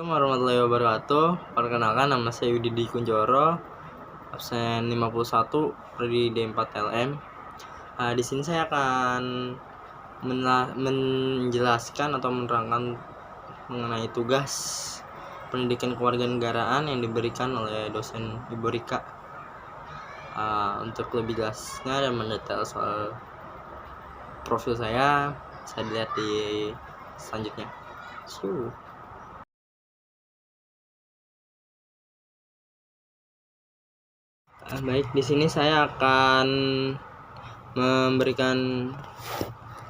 Assalamualaikum warahmatullahi wabarakatuh. Perkenalkan, nama saya Yudi Dwi Kunjoro, absen 51 prodi D4 LM. Di sini saya akan menjelaskan atau menerangkan mengenai tugas pendidikan kewarganegaraan yang diberikan oleh dosen Ibu Rika. Untuk lebih jelasnya dan mendetail soal profil saya dilihat di selanjutnya. Baik, di sini saya akan memberikan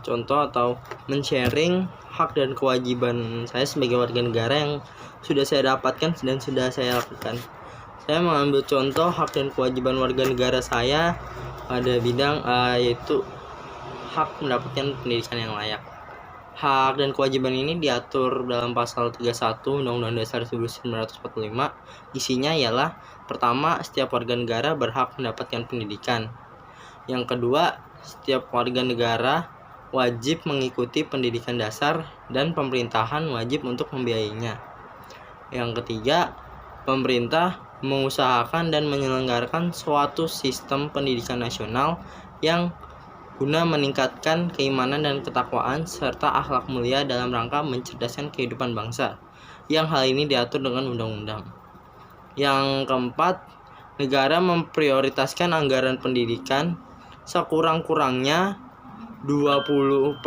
contoh atau men-sharing hak dan kewajiban saya sebagai warga negara yang sudah saya dapatkan dan sudah saya lakukan. Saya mengambil contoh hak dan kewajiban warga negara saya pada bidang yaitu hak mendapatkan pendidikan yang layak. Hak dan kewajiban ini diatur dalam pasal 31 Undang-Undang Dasar 1945. Isinya ialah: pertama, setiap warga negara berhak mendapatkan pendidikan. Yang kedua, setiap warga negara wajib mengikuti pendidikan dasar dan pemerintahan wajib untuk membiayainya. Yang ketiga, pemerintah mengusahakan dan menyelenggarakan suatu sistem pendidikan nasional yang guna meningkatkan keimanan dan ketakwaan serta akhlak mulia dalam rangka mencerdaskan kehidupan bangsa, yang hal ini diatur dengan undang-undang. Yang keempat, negara memprioritaskan anggaran pendidikan sekurang-kurangnya 20%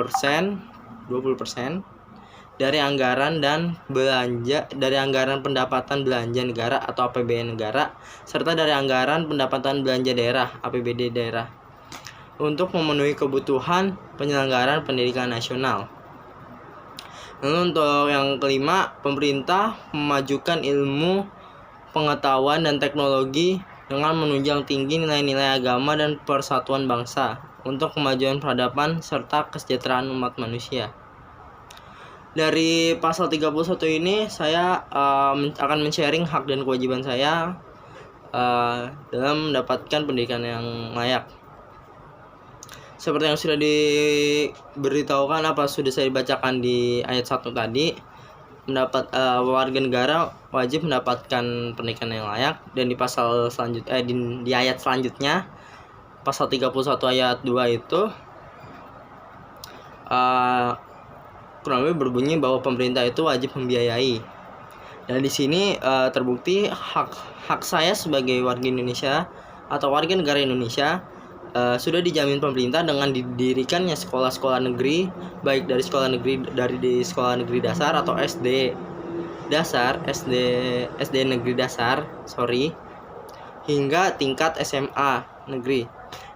dari anggaran pendapatan belanja negara atau APBN negara, serta dari anggaran pendapatan belanja daerah APBD daerah, untuk memenuhi kebutuhan penyelenggaraan pendidikan nasional. Lalu untuk yang kelima, pemerintah memajukan ilmu, pengetahuan, dan teknologi dengan menunjang tinggi nilai-nilai agama dan persatuan bangsa untuk kemajuan peradaban serta kesejahteraan umat manusia. Dari pasal 31 ini saya akan men-sharing hak dan kewajiban saya dalam mendapatkan pendidikan yang layak. Seperti yang sudah diberitahukan sudah saya bacakan di ayat 1 tadi, warga negara wajib mendapatkan pendidikan yang layak, dan di pasal selanjutnya di ayat selanjutnya pasal 31 ayat 2 itu kurang lebih berbunyi bahwa pemerintah itu wajib membiayai. Dan di sini terbukti hak saya sebagai warga Indonesia atau warga negara Indonesia sudah dijamin pemerintah dengan didirikannya sekolah-sekolah negeri, baik dari sekolah negeri dasar atau SD negeri dasar, hingga tingkat SMA negeri,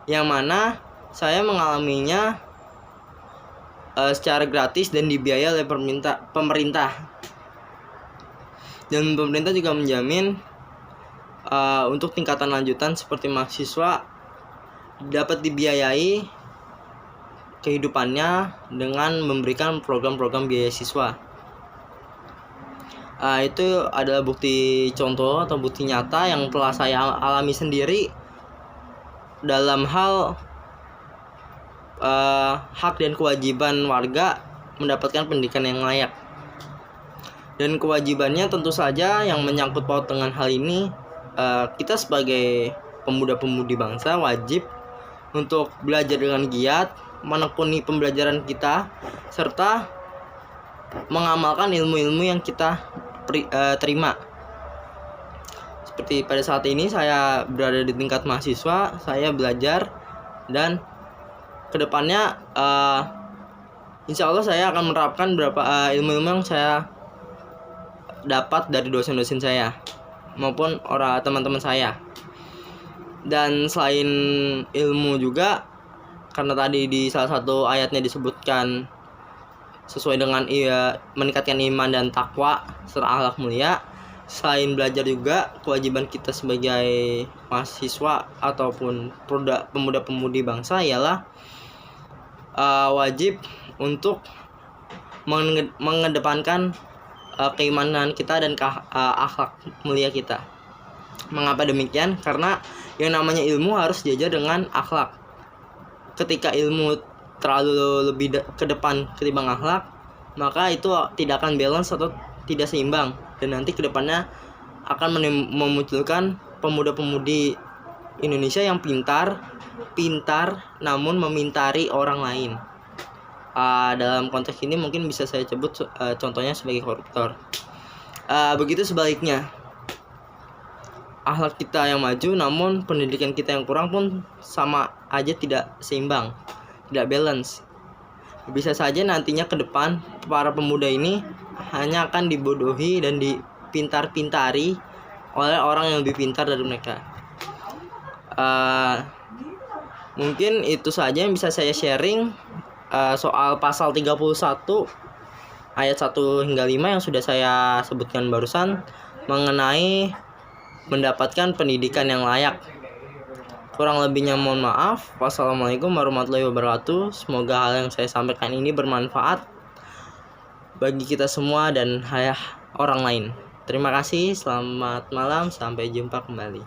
yang mana saya mengalaminya secara gratis dan dibiayai oleh pemerintah. Dan pemerintah juga menjamin untuk tingkatan lanjutan seperti mahasiswa dapat dibiayai kehidupannya dengan memberikan program-program biaya siswa. Itu adalah bukti contoh atau bukti nyata yang telah saya alami sendiri dalam hal hak dan kewajiban warga mendapatkan pendidikan yang layak. Dan kewajibannya tentu saja yang menyangkut paut dengan hal ini, kita sebagai pemuda-pemudi bangsa wajib untuk belajar dengan giat, menekuni pembelajaran kita, serta mengamalkan ilmu-ilmu yang kita terima. Seperti pada saat ini saya berada di tingkat mahasiswa, saya belajar, dan kedepannya insya Allah saya akan menerapkan beberapa ilmu-ilmu yang saya dapat dari dosen-dosen saya maupun teman-teman saya. Dan selain ilmu juga, karena tadi di salah satu ayatnya disebutkan sesuai dengan meningkatkan iman dan takwa serta akhlak mulia, selain belajar juga kewajiban kita sebagai mahasiswa ataupun pemuda-pemudi bangsa ialah wajib untuk mengedepankan keimanan kita dan akhlak mulia kita. Mengapa demikian? Karena yang namanya ilmu harus diajar dengan akhlak. Ketika ilmu terlalu lebih ke depan ketimbang akhlak, maka itu tidak akan balance atau tidak seimbang. dan nanti kedepannya akan memunculkan pemuda-pemudi Indonesia yang pintar namun memintari orang lain. Dalam konteks ini mungkin bisa saya sebut contohnya sebagai koruptor. Begitu sebaliknya, akhlak kita yang maju namun pendidikan kita yang kurang pun sama aja tidak seimbang, tidak balance. Bisa saja nantinya ke depan para pemuda ini hanya akan dibodohi dan dipintar-pintari oleh orang yang lebih pintar dari mereka. Mungkin itu saja yang bisa saya sharing soal pasal 31 ayat 1 hingga 5 yang sudah saya sebutkan barusan mengenai mendapatkan pendidikan yang layak. Kurang lebihnya mohon maaf. Wassalamualaikum warahmatullahi wabarakatuh. Semoga hal yang saya sampaikan ini bermanfaat bagi kita semua dan orang lain. Terima kasih, selamat malam, sampai jumpa kembali.